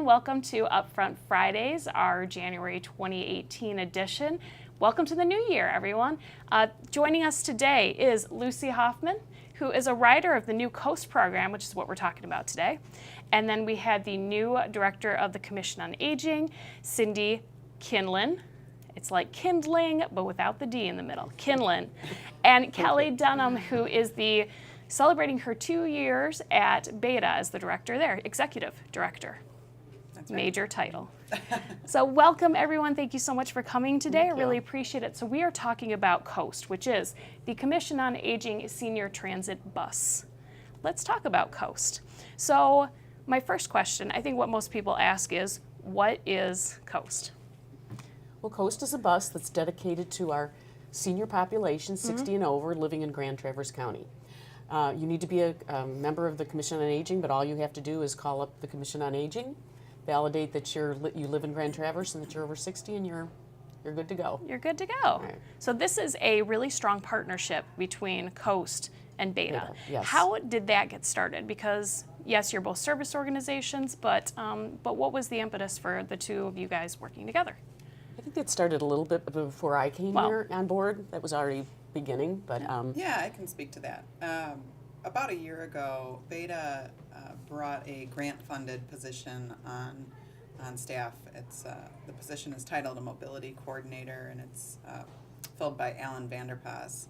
welcome to Upfront Fridays, our January 2018 edition. Welcome to the new year, everyone. Joining us today is Lucy Hoffman, who is a writer of the new COAST program, which is what we're talking about today. And then we had the new director of the Commission on Aging, Cindy Kinlan. It's like kindling, but without the D in the middle, Kinlan. And Kelly Dunham, who is celebrating her 2 years at Beta as the director there, executive director. That's right. Major title. So welcome everyone, thank you so much for coming today. Thank I really you. appreciate it. So we are talking about COAST, which is the Commission on Aging Senior Transit Bus. Let's talk about COAST. So my first question, I think what most people ask is, what is COAST? Well, COAST is a bus that's dedicated to our senior population, 60 and over, living in Grand Traverse County. You need to be a member of the Commission on Aging, but all you have to do is call up the Commission on Aging, validate that you live in Grand Traverse and that you're over 60, and you're good to go. You're good to go. Right. So this is a really strong partnership between COAST and Beta. Yes. How did that get started? Because yes, you're both service organizations, but what was the impetus for the two of you guys working together? I think that started a little bit before I came here on board. That was already beginning, but Yeah, I can speak to that. About a year ago, Beta brought a grant-funded position on staff. It's the position is titled a mobility coordinator, and it's filled by Alan Vanderpas.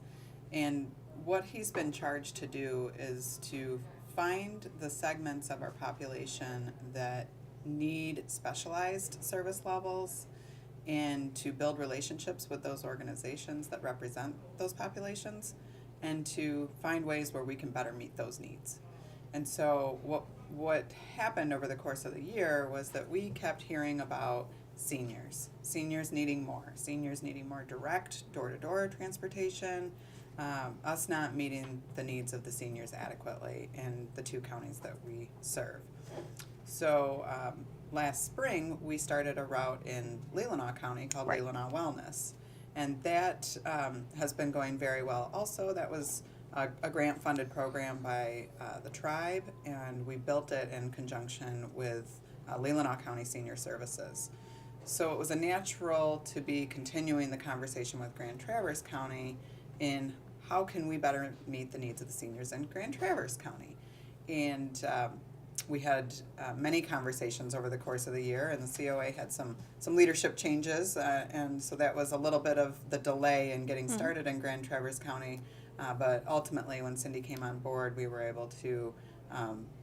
And what he's been charged to do is to find the segments of our population that need specialized service levels, and to build relationships with those organizations that represent those populations, and to find ways where we can better meet those needs. And so what happened over the course of the year was that we kept hearing about seniors needing more direct door-to-door transportation, us not meeting the needs of the seniors adequately in the two counties that we serve. So last spring, we started a route in Leelanau County called Right. Leelanau Wellness. And that has been going very well. Also, that was a grant-funded program by the tribe, and we built it in conjunction with Leelanau County Senior Services. So it was a natural to be continuing the conversation with Grand Traverse County in how can we better meet the needs of the seniors in Grand Traverse County. And we had many conversations over the course of the year, and the COA had some leadership changes, and so that was a little bit of the delay in getting started in Grand Traverse County. But ultimately, when Cindy came on board, we were able to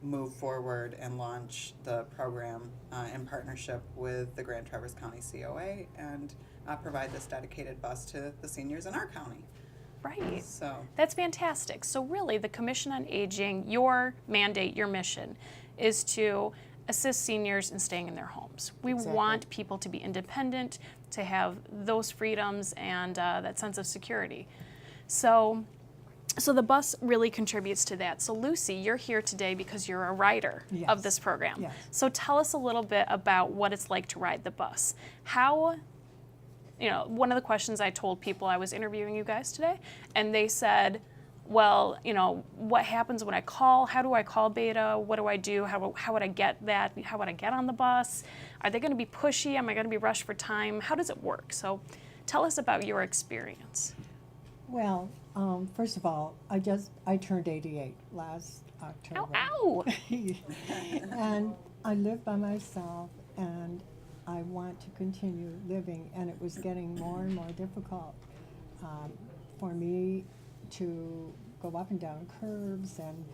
move forward and launch the program in partnership with the Grand Traverse County COA and provide this dedicated bus to the seniors in our county. Right. So That's fantastic. So really, the Commission on Aging, your mandate, your mission, is to assist seniors in staying in their homes. We Exactly. want people to be independent, to have those freedoms and that sense of security. So the bus really contributes to that. So Lucy, you're here today because you're a writer of Yes. this program. Yes. So tell us a little bit about what it's like to ride the bus. How, one of the questions I told people, I was interviewing you guys today, and they said, well, what happens when I call? How do I call Beta? What do I do? How would I get that? How would I get on the bus? Are they going to be pushy? Am I going to be rushed for time? How does it work? So tell us about your experience. Well, first of all, I turned 88 last October. Ow, ow! And I live by myself, and I want to continue living, and it was getting more and more difficult for me to go up and down curbs and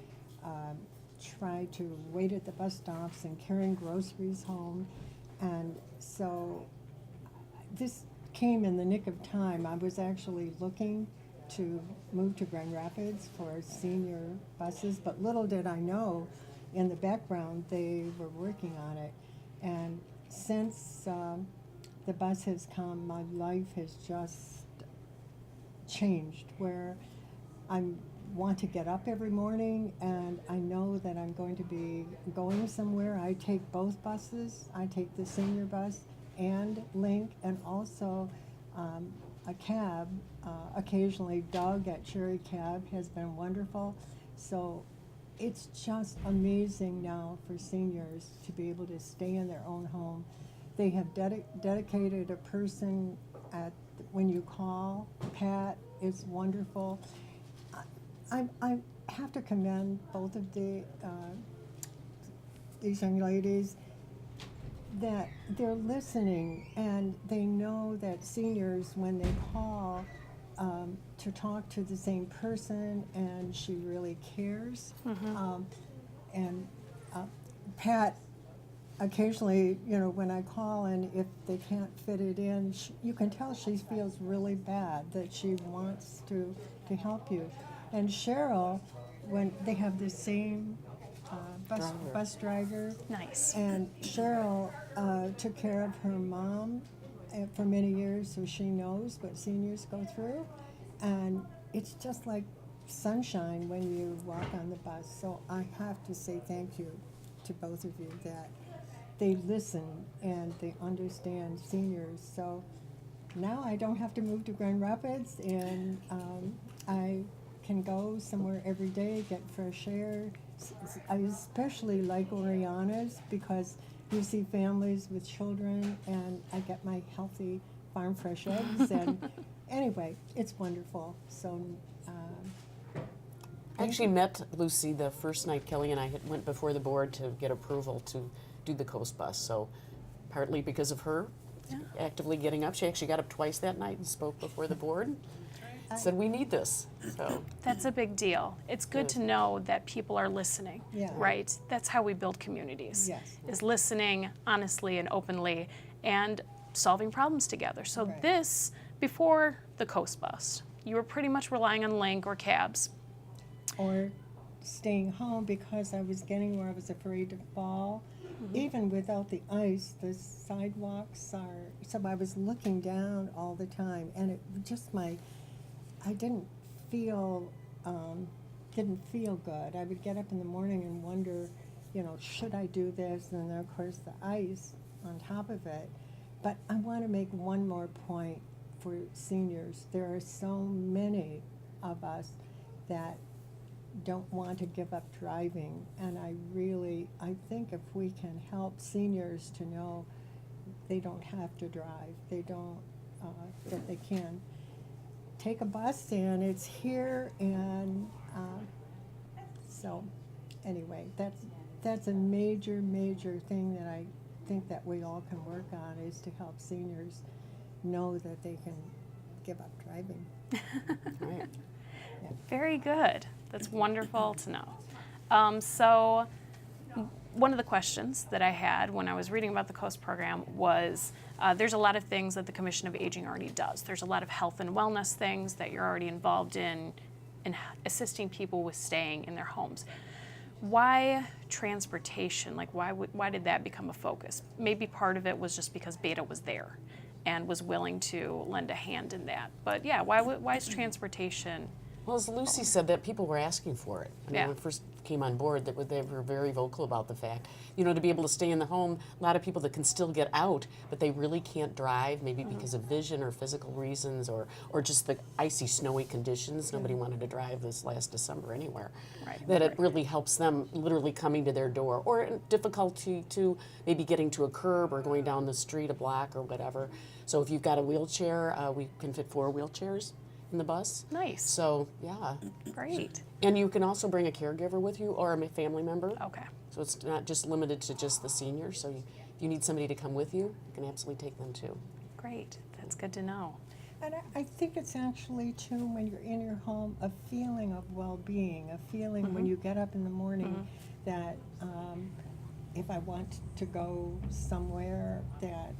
try to wait at the bus stops and carrying groceries home. And so this came in the nick of time. I was actually looking to move to Grand Rapids for senior buses, but little did I know, in the background they were working on it. And since the bus has come, my life has just changed, where I want to get up every morning, and I know that I'm going to be going somewhere. I take both buses. I take the senior bus and Link, and also a cab. Occasionally Doug at Cherry Cab has been wonderful. So it's just amazing now for seniors to be able to stay in their own home. They have dedicated a person when you call. Pat is wonderful. I have to commend both of these young ladies that they're listening, and they know that seniors, when they call to talk to the same person, and she really cares. And Pat, occasionally, when I call and if they can't fit it in, you can tell she feels really bad, that she wants to help you. And Cheryl, when they have the same bus driver. Nice. And Cheryl took care of her mom for many years, so she knows what seniors go through. And it's just like sunshine when you walk on the bus. So I have to say thank you to both of you that they listen and they understand seniors. So now I don't have to move to Grand Rapids, and I can go somewhere every day, get fresh air. I especially like Oriana's because you see families with children, and I get my healthy farm fresh eggs. And anyway, it's wonderful. So I actually met Lucy the first night Kelly and I went before the board to get approval to do the Coast Bus. So partly because of her actively getting up, she actually got up twice that night and spoke before the board. Said we need this. So That's a big deal. It's good to know that people are listening, Yeah. right? That's how we build communities. Yes. Is listening honestly and openly and solving problems together. So Right. this, before the Coast Bus, you were pretty much relying on Link or cabs. or staying home because I was getting where I was afraid to fall. Even without the ice, the sidewalks are, so I was looking down all the time, and it just I didn't feel good. I would get up in the morning and wonder, should I do this? And then of course the ice on top of it. But I want to make one more point for seniors. There are so many of us that don't want to give up driving, and I think if we can help seniors to know they don't have to drive, that they can take a bus and it's here, and so anyway, that's a major thing that I think that we all can work on, is to help seniors know that they can give up driving. right. Very good. That's wonderful to know. So one of the questions that I had when I was reading about the COAST program was there's a lot of things that the Commission of Aging already does. There's a lot of health and wellness things that you're already involved in assisting people with staying in their homes. Why transportation? Like, why did that become a focus? Maybe part of it was just because Beta was there and was willing to lend a hand in that. But yeah, why is transportation? Well, as Lucy said, that people were asking for it. I mean, Yeah. when we first came on board, they were very vocal about the fact, to be able to stay in the home. A lot of people that can still get out, but they really can't drive, maybe because of vision or physical reasons, or just the icy, snowy conditions. Nobody wanted to drive this last December anywhere. Right. That it really helps them literally coming to their door, or difficulty to maybe getting to a curb or going down the street a block or whatever. So if you've got a wheelchair, we can fit 4 wheelchairs in the bus. Nice. So, yeah. Great. And you can also bring a caregiver with you or a family member. Okay. So it's not just limited to just the seniors. So if you need somebody to come with you, you can absolutely take them too. Great. That's good to know. And I think it's actually, too, when you're in your home, a feeling of well-being, a feeling when you get up in the morning that if I want to go somewhere, that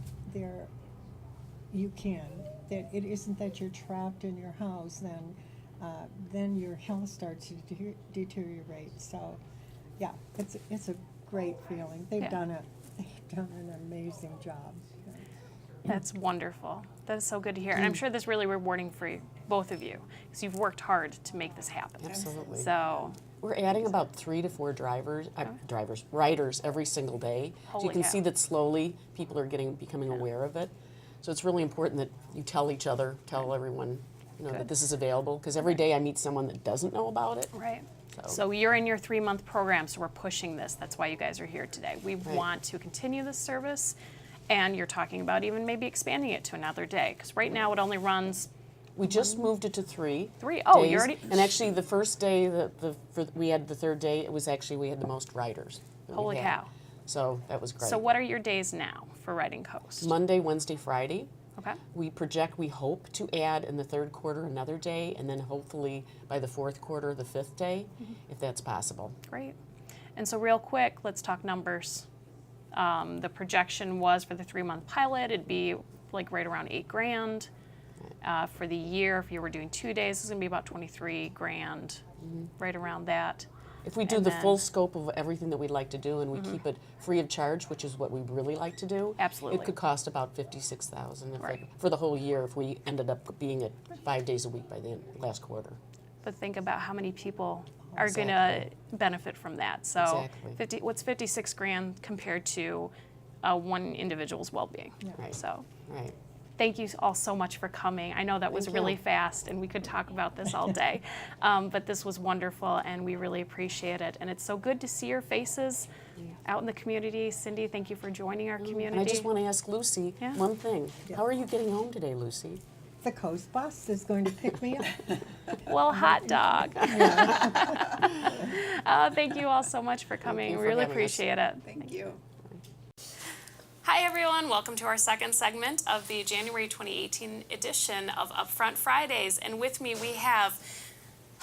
you can. That it isn't that you're trapped in your house, then your health starts to deteriorate. So, yeah, it's a great feeling. They've done an amazing job. That's wonderful. That is so good to hear. And I'm sure that's really rewarding for you, both of you, because you've worked hard to make this happen. Absolutely. So, We're adding about 3 to 4 riders every single day. So Holy you can cow. see that slowly people are becoming aware of it. So it's really important that you tell each other, tell everyone, you know, that Good. this is available, because every day I meet someone that doesn't know about it. Right. So- So you're in your 3-month program, so we're pushing this. That's why you guys are here today. We want to continue this service, and you're talking about even maybe expanding it to another day, because right now it only runs We just moved it to 3. 3. Oh, you days. already. And actually, the first day, we had the third day, it was actually, we had the most riders. that we Holy had. cow. So that was great. So what are your days now for Riding Coast? Monday, Wednesday, Friday. Okay. We hope to add in the third quarter another day, and then hopefully by the fourth quarter, the 5th day, if that's possible. Great. And so real quick, let's talk numbers. The projection was for the 3-month pilot, it'd be like right around $8,000. For the year, if you were doing 2 days, it's gonna be about $23,000, right around that. If we do And the then- full scope of everything that we'd like to do, and we keep it free of charge, which is what we really like to do, Absolutely. it could cost about $56,000 Right. for the whole year if we ended up being at 5 days a week by the last quarter. But think about how many people are Exactly. gonna benefit from that. So Exactly. what's $56,000 compared to one individual's well-being? Right. So Right. thank you all so much for coming. I know that was Thank really you. fast, and we could talk about this all day, but this was wonderful, and we really appreciate it. And it's so good to see your faces out in the community. Cindy, thank you for joining our community. And I just want to ask Lucy Yeah. one thing. How are you getting home today, Lucy? The Coast bus is going to pick me up. Well, hot dog. Thank you all so much for coming. you We for really having us. appreciate it. Thank you. Hi, everyone. Welcome to our second segment of the January 2018 edition of Upfront Fridays. And with me, we have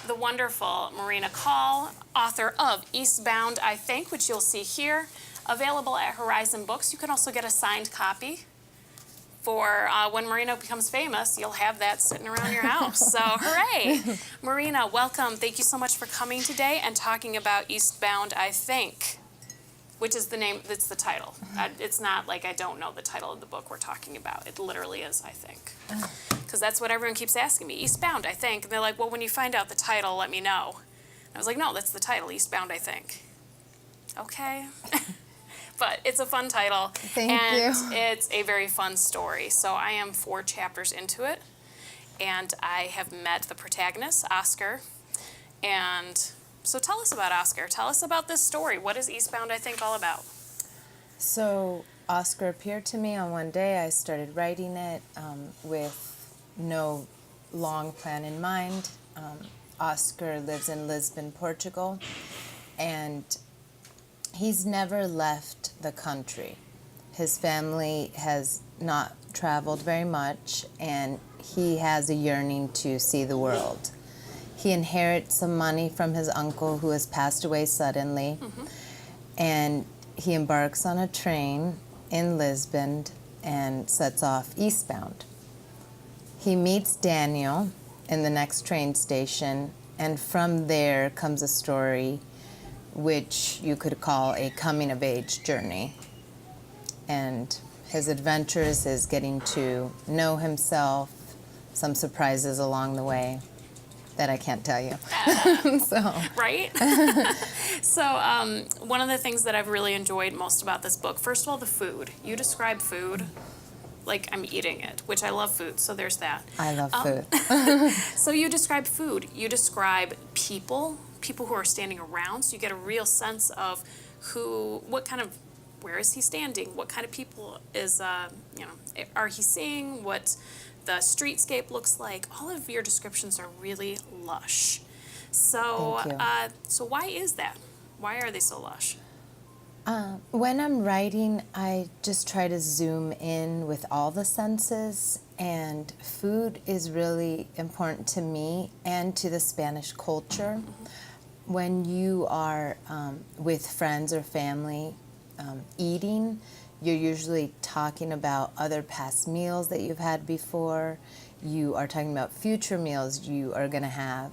the wonderful Marina Call, author of Eastbound, I Think, which you'll see here, available at Horizon Books. You can also get a signed copy. For when Marina becomes famous, you'll have that sitting around your house. So, hooray! Marina, welcome. Thank you so much for coming today and talking about Eastbound, I Think, which is the name, that's the title. It's not like I don't know the title of the book we're talking about. It literally is, I think. Because that's what everyone keeps asking me. Eastbound, I think. And they're like, well, when you find out the title, let me know. And I was like, no, that's the title, Eastbound, I Think. Okay. But it's a fun title. Thank and you. It's a very fun story. So I am 4 chapters into it. And I have met the protagonist, Oscar. And so tell us about Oscar. Tell us about this story. What is Eastbound, I Think, all about? So Oscar appeared to me on one day. I started writing it with no long plan in mind. Oscar lives in Lisbon, Portugal, and he's never left the country. His family has not traveled very much, and he has a yearning to see the world. He inherits some money from his uncle who has passed away suddenly, and he embarks on a train in Lisbon and sets off eastbound. He meets Daniel in the next train station, and from there comes a story which you could call a coming-of-age journey. And his adventures is getting to know himself, some surprises along the way that I can't tell you. So. Right? So one of the things that I've really enjoyed most about this book, first of all, the food. You describe food like I'm eating it, which I love food, so there's that. I love food. So you describe food. You describe people who are standing around, so you get a real sense of where is he standing? What kind of people are he seeing? What the streetscape looks like? All of your descriptions are really lush. So, Thank you. So why is that? Why are they so lush? When I'm writing, I just try to zoom in with all the senses, and food is really important to me and to the Spanish culture. When you are with friends or family eating, you're usually talking about other past meals that you've had before. You are talking about future meals you are going to have.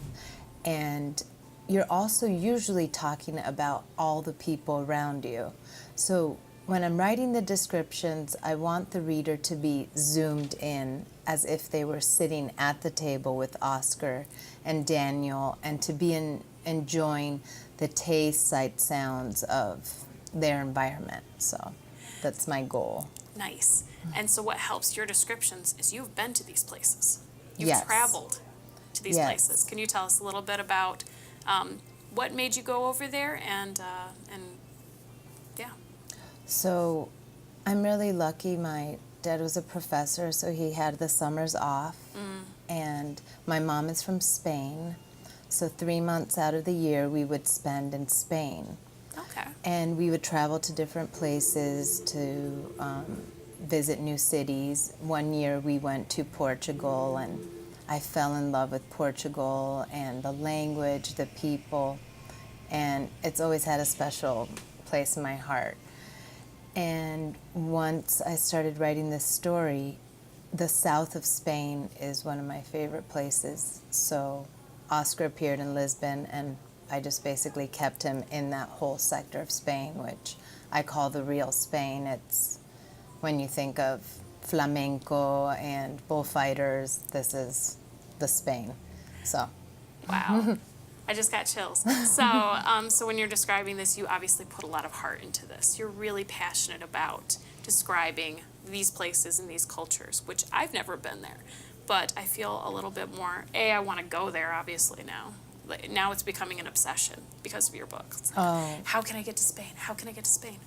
And you're also usually talking about all the people around you. So when I'm writing the descriptions, I want the reader to be zoomed in as if they were sitting at the table with Oscar and Daniel, and to be enjoying the taste, sight, sounds of their environment. So that's my goal. Nice. And so what helps your descriptions is you've been to these places. You've Yes. traveled. to these Yes. places. Can you tell us a little bit about what made you go over there and yeah. So I'm really lucky. My dad was a professor, so he had the summers off. And my mom is from Spain, so 3 months out of the year we would spend in Spain. Okay. And we would travel to different places to visit new cities. One year we went to Portugal, and I fell in love with Portugal and the language, the people, and it's always had a special place in my heart. And once I started writing this story, the south of Spain is one of my favorite places. So Oscar appeared in Lisbon, and I just basically kept him in that whole sector of Spain, which I call the real Spain. It's when you think of flamenco and bullfighters, this is the Spain. So. Wow. I just got chills. So, so when you're describing this, you obviously put a lot of heart into this. You're really passionate about describing these places and these cultures, which I've never been there. But I feel a little bit more, I want to go there, obviously, now. Now it's becoming an obsession because of your book. It's like, how can I get to Spain? How can I get to Spain?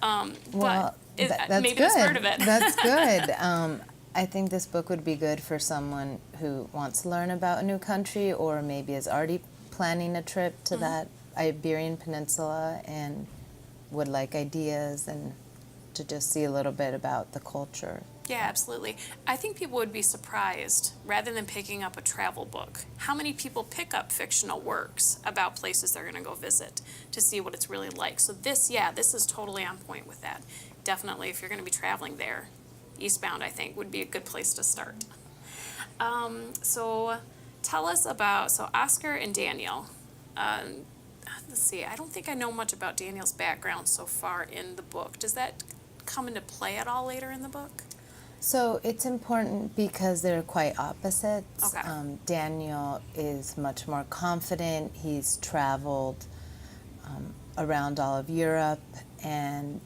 Well, that's maybe good. that's part of it. That's good. I think this book would be good for someone who wants to learn about a new country, or maybe is already planning a trip to that Iberian Peninsula and would like ideas and to just see a little bit about the culture. Yeah, absolutely. I think people would be surprised, rather than picking up a travel book, how many people pick up fictional works about places they're going to go visit to see what it's really like. So this is totally on point with that. Definitely, if you're going to be traveling there, Eastbound, I think, would be a good place to start. So tell us about, Oscar and Daniel. Let's see, I don't think I know much about Daniel's background so far in the book. Does that come into play at all later in the book? So it's important because they're quite opposites. Okay. Daniel is much more confident. He's traveled around all of Europe and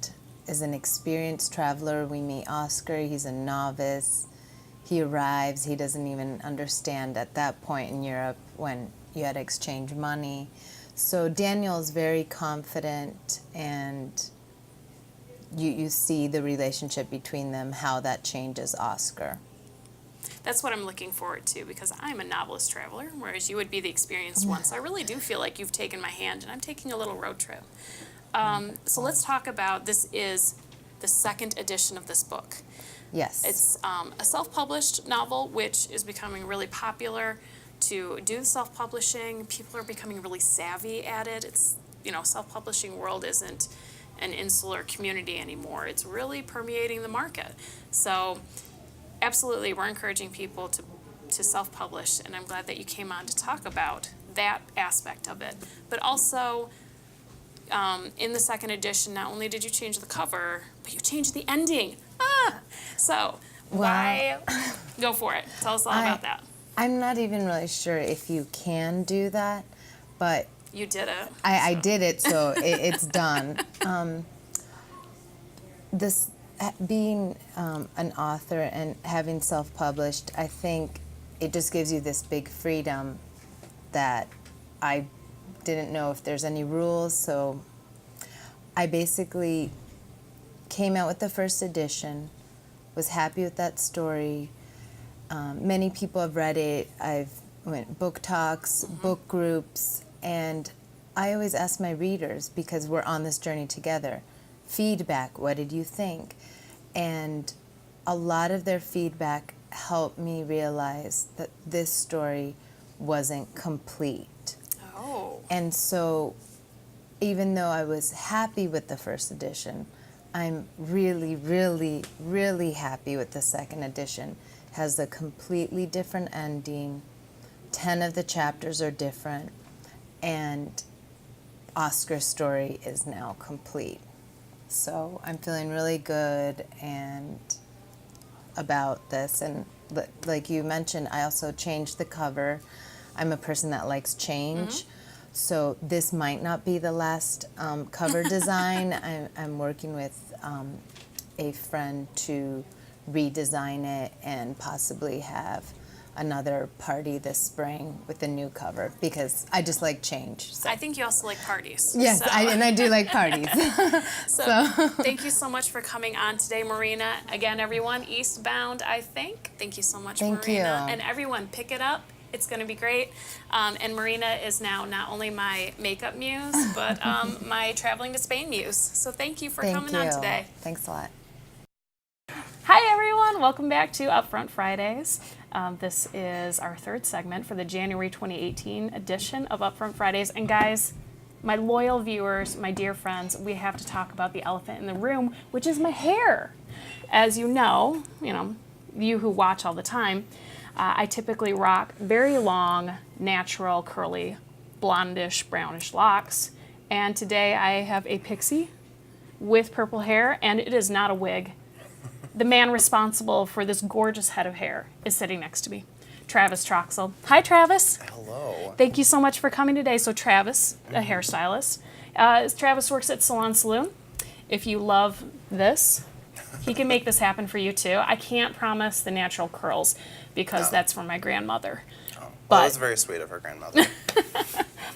is an experienced traveler. We meet Oscar. He's a novice. He arrives. He doesn't even understand at that point in Europe when you had to exchange money. So Daniel's very confident, and you see the relationship between them, how that changes Oscar. That's what I'm looking forward to, because I'm a novelist traveler, whereas you would be the experienced one. So I really do feel like you've taken my hand, and I'm taking a little road trip. So let's talk about, this is the second edition of this book. Yes. It's a self-published novel, which is becoming really popular to do self-publishing. People are becoming really savvy at it. It's, self-publishing world isn't an insular community anymore. It's really permeating the market. So absolutely, we're encouraging people to self-publish, and I'm glad that you came on to talk about that aspect of it. But also, in the second edition, not only did you change the cover, but you changed the ending. So why? Go for it. Tell us all about that. I'm not even really sure if you can do that, but You did it. I did it, so it's done. This being an author and having self-published, I think it just gives you this big freedom that I didn't know if there's any rules. So I basically came out with the first edition, was happy with that story. Many people have read it. I've went book talks, book groups, and I always ask my readers, because we're on this journey together, feedback, what did you think? And a lot of their feedback helped me realize that this story wasn't complete. Oh. And so even though I was happy with the first edition, I'm really, really, really happy with the second edition. It has a completely different ending. 10 of the chapters are different, and Oscar's story is now complete. So I'm feeling really good and about this. And like you mentioned, I also changed the cover. I'm a person that likes change. So this might not be the last cover design. I'm working with a friend to redesign it and possibly have another party this spring with a new cover because I just like change. So. I think you also like parties. Yes, so. and I do like parties. So thank you so much for coming on today, Marina. Again, everyone, Eastbound, I think. Thank you so much, Thank Marina. you. And everyone, pick it up. It's going to be great. And Marina is now not only my makeup muse, but my traveling to Spain muse. So thank you for coming on today. Thanks a lot. Hi, everyone. Welcome back to Upfront Fridays. This is our third segment for the January 2018 edition of Upfront Fridays. And guys, my loyal viewers, my dear friends, we have to talk about the elephant in the room, which is my hair. As you know, you who watch all the time, I typically rock very long, natural, curly, blondish, brownish locks. And today I have a pixie with purple hair, and it is not a wig. The man responsible for this gorgeous head of hair is sitting next to me, Travis Troxel. Hi, Travis. Hello. Thank you so much for coming today. So Travis, a hairstylist. Travis works at Salon Saloon. If you love this, he can make this happen for you too. I can't promise the natural curls because that's from my grandmother. Oh, well, But- that was very sweet of her grandmother.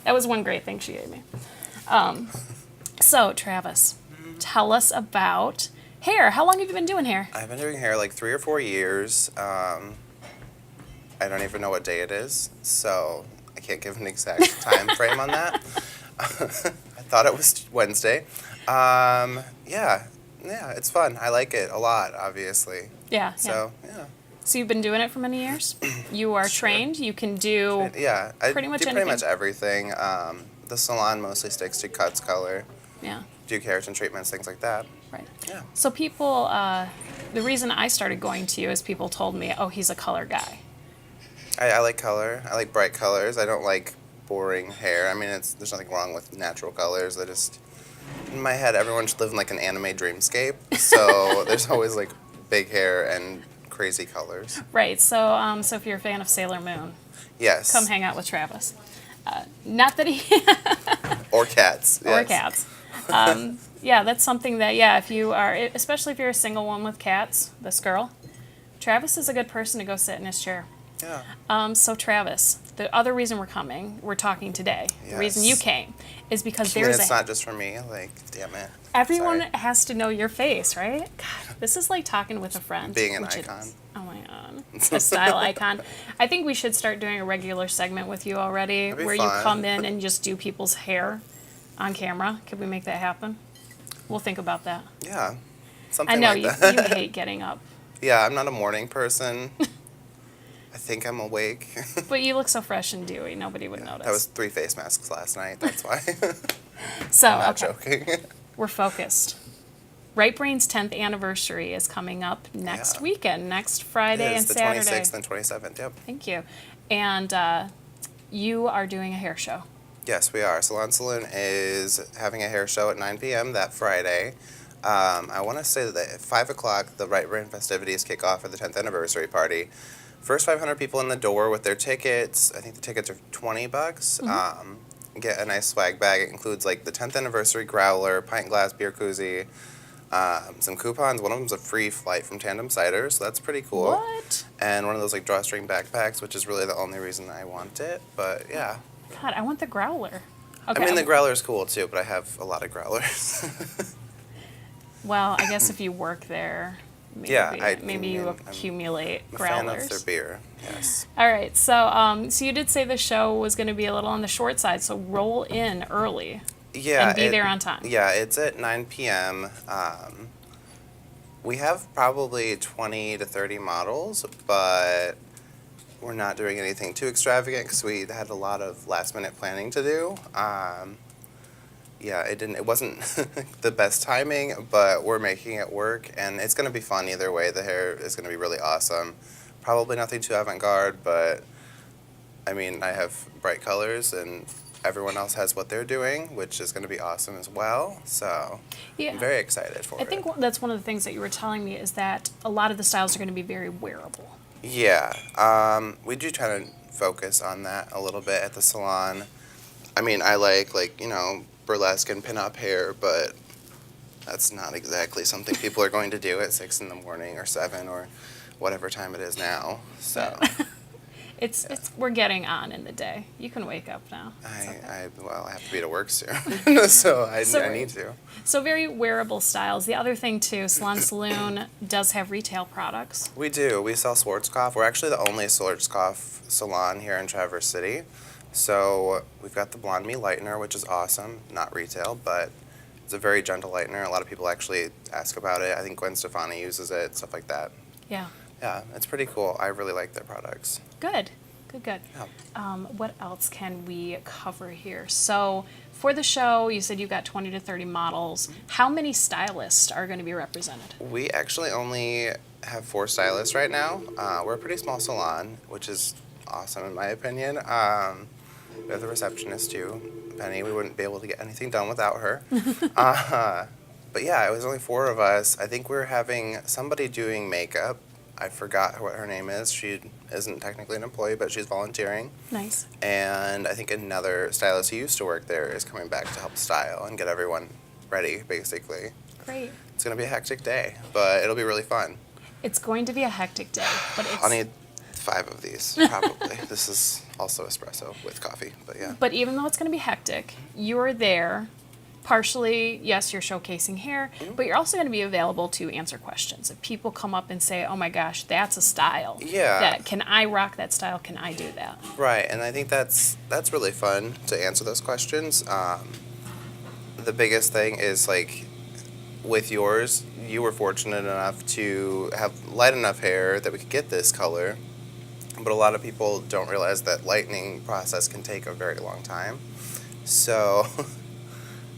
That was one great thing she gave me. So Travis, tell us about hair. How long have you been doing hair? I've been doing hair like 3 or 4 years. I don't even know what day it is, so I can't give an exact time frame on that. I thought it was Wednesday. Yeah, it's fun. I like it a lot, obviously. Yeah. So, yeah. So you've been doing it for many years? You are trained. You can do Yeah, I Pretty much do anything. pretty much everything. The salon mostly sticks to cuts, color, yeah. do keratin treatments, things like that. Right. Yeah. So people, the reason I started going to you is people told me, oh, he's a color guy. I like color. I like bright colors. I don't like boring hair. I mean, there's nothing wrong with natural colors. In my head, everyone should live in like an anime dreamscape. So there's always like big hair and crazy colors. Right. So, so if you're a fan of Sailor Moon, Yes. come hang out with Travis. Not that he Or cats. or Yes. cats. Yeah, that's something that if you are, especially if you're a single one with cats, this girl, Travis is a good person to go sit in his chair. Yeah. So Travis, the other reason we're talking today, the reason you Yes. came, is because I mean, there's it's not just for me. Like, damn it. everyone Sorry. has to know your face, right? God, this is like talking with a friend. Being an which it icon. is. Oh my god, a style icon. I think we should start doing a regular segment with you already, That'd be where you fun. come in and just do people's hair on camera. Could we make that happen? We'll think about that. Yeah. Something I know like you that. hate getting up, Yeah, I'm not a morning person. I think I'm awake. but you look so fresh and dewy. Nobody would notice. That was 3 face masks last night. That's why. so Not okay. joking. We're focused. Right Brain's 10th anniversary is coming up next Yeah. weekend, next Friday It is and the Saturday. 26th and 27th. Yep. Thank you. And you are doing a hair show. Yes, we are. Salon Saloon is having a hair show at 9 p.m. that Friday. I want to say that at 5 o'clock, the Right Brain festivities kick off for the 10th anniversary party. First 500 people in the door with their tickets. I think the tickets are $20. Get a nice swag bag. It includes like the 10th anniversary growler, pint glass, beer koozie, some coupons. One of them's a free flight from Tandem Cider, so that's pretty cool. What? And one of those like drawstring backpacks, which is really the only reason I want it. But yeah. God, I want the growler. Okay. I mean, the growler's cool too, but I have a lot of growlers. Well, I guess if you work there, maybe, Yeah, maybe you I'm accumulate I'm a fan growlers. of their beer, yes. All right, so so you did say the show was going to be a little on the short side, so roll in early. Yeah. And be there on time. Yeah, it's at 9 p.m. We have probably 20 to 30 models, but we're not doing anything too extravagant because we had a lot of last-minute planning to do. Yeah, it wasn't the best timing, but we're making it work, and it's going to be fun either way. The hair is going to be really awesome. Probably nothing too avant-garde, but I mean, I have bright colors, and everyone else has what they're doing, which is going to be awesome as well. So Yeah. I'm very excited for it. I think that's one of the things that you were telling me is that a lot of the styles are going to be very wearable. Yeah, we do try to focus on that a little bit at the salon. I mean, I like burlesque and pin-up hair, but that's not exactly something people are going to do at 6 in the morning or 7 or whatever time it is now. So It's we're getting on in the day. You can wake up now. Well, I have to be to work soon, so I need to. So very wearable styles. The other thing too, Salon Saloon does have retail products. We do. We sell Schwarzkopf. We're actually the only Schwarzkopf salon here in Traverse City. So we've got the Blonde Me Lightener, which is awesome. Not retail, but it's a very gentle lightener. A lot of people actually ask about it. I think Gwen Stefani uses it, stuff like that. Yeah. Yeah, it's pretty cool. I really like their products. Good. Good. Yeah. What else can we cover here? So for the show, you said you've got 20 to 30 models. How many stylists are going to be represented? We actually only have 4 stylists right now. We're a pretty small salon, which is awesome in my opinion. We have the receptionist too, Penny. We wouldn't be able to get anything done without her. But yeah, it was only 4 of us. I think we're having somebody doing makeup. I forgot what her name is. She isn't technically an employee, but she's volunteering. Nice. And I think another stylist who used to work there is coming back to help style and get everyone ready, basically. Great. It's going to be a hectic day, but it'll be really fun. It's going to be a hectic day, but it's... I'll need 5 of these, probably. This is also espresso with coffee, but yeah. But even though it's going to be hectic, you are there. Partially, yes, you're showcasing hair, but you're also going to be available to answer questions. If people come up and say, oh my gosh, that's a style. Yeah. Can I rock that style? Can I do that? Right, and I think that's really fun to answer those questions. The biggest thing is, like, with yours, you were fortunate enough to have light enough hair that we could get this color, but a lot of people don't realize that lightening process can take a very long time. So...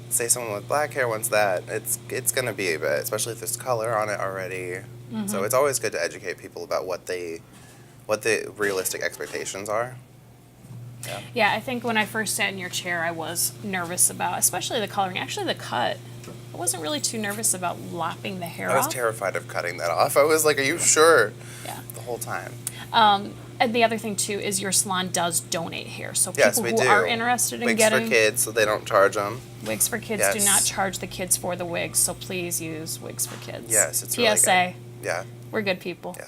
say someone with black hair wants that, it's going to be a bit, especially if there's color on it already. Mm-hmm. So it's always good to educate people about what the realistic expectations are. Yeah, I think when I first sat in your chair, I was nervous about, especially the coloring. Actually, the cut. I wasn't really too nervous about lopping the hair off. I was terrified of cutting that off. I was like, are you sure? Yeah. The whole time. And the other thing, too, is your salon does donate hair. So yes, people we who do. are interested in wigs getting... for kids, so they don't charge them. Wigs for Kids Yes. do not charge the kids for the wigs, so please use Wigs for Kids. Yes, it's really PSA. good. Yeah. We're good people. Yeah.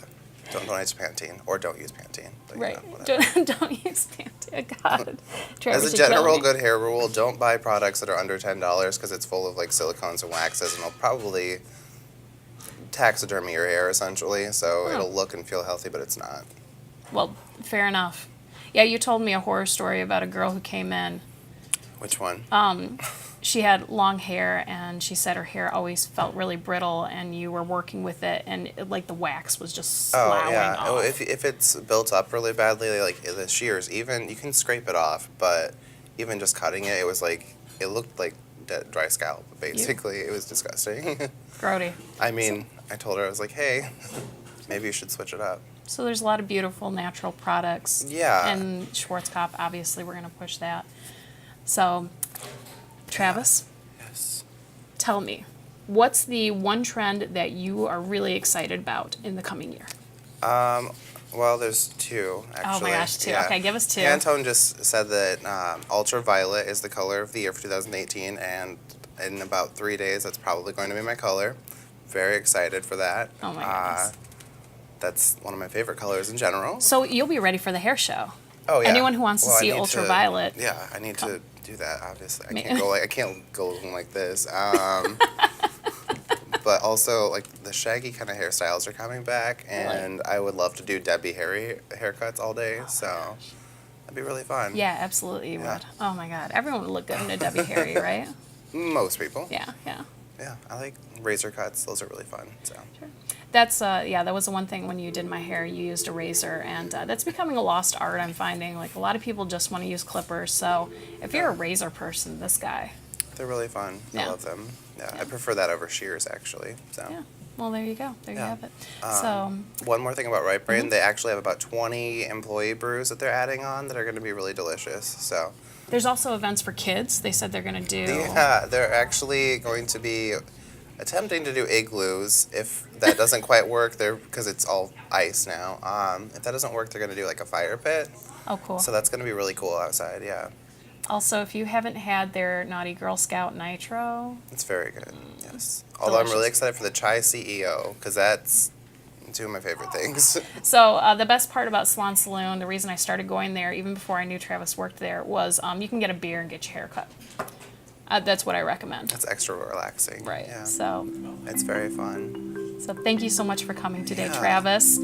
Don't donate to Pantene, or don't use Pantene. But, Right. You know, whatever. Don't use Pantene. God. Travis, As a you're killing general me. good hair rule, don't buy products that are under $10 because it's full of like silicones and waxes, and it'll probably taxidermy your hair essentially. So it'll look and feel healthy, but it's not. Well, fair enough. Yeah, you told me a horror story about a girl who came in. Which one? She had long hair, and she said her hair always felt really brittle, and you were working with it, and like the wax was just sloughing off. Oh, if it's built up really badly, like the shears, even you can scrape it off, but even just cutting it, it was like it looked like dead, dry scalp. Basically, it was disgusting. Grody. I mean, I told her I was like, hey, maybe you should switch it up. So there's a lot of beautiful natural products. Yeah. And Schwarzkopf, obviously, we're going to push that. So, Travis, Yes. tell me, what's the one trend that you are really excited about in the coming year? Well, there's 2 actually. Oh my gosh, 2. Okay, give us 2. Pantone just said that ultraviolet is the color of the year for 2018, and in about 3 days, that's probably going to be my color. Very excited for that. Oh my goodness. That's one of my favorite colors in general. So you'll be ready for the hair show. Oh yeah. Anyone who wants to Well, I see need ultraviolet. Yeah, I need to do that. Obviously, Ma- I can't go looking like this. But also, like the shaggy kind of hairstyles are coming back, and I would love to do Debbie Harry haircuts all day. So that'd be really fun. Yeah, absolutely you Yeah. would. Oh my God, everyone would look good in a Debbie Harry, right? Most people. Yeah, yeah. Yeah, I like razor cuts. Those are really fun. So. That's that was the one thing when you did my hair, you used a razor, and that's becoming a lost art. I'm finding like a lot of people just want to use clippers. So if you're a razor person, this guy. They're really fun. I Yeah. love them. Yeah, I prefer that over shears actually. So. Yeah. Well, there you go. There you Yeah. have it. So One more thing about Right Brain, they actually have about 20 employee brews that they're adding on that are going to be really delicious. So. there's also events for kids. They said they're going to do. Yeah, they're actually going to be attempting to do igloos. If that doesn't quite work, because it's all ice now. If that doesn't work, they're going to do like a fire pit. Oh, cool. So that's going to be really cool outside. Yeah, Also, if you haven't had their Naughty Girl Scout Nitro, it's very good. Yes. Although I'm really Delicious. excited for the Chai CEO because that's Two of my favorite things. So the best part about Salon Saloon, the reason I started going there even before I knew Travis worked there, was you can get a beer and get your hair cut. That's what I recommend. That's extra relaxing. Right. Yeah. So It's very fun. thank you so much for coming today, Yeah. Travis.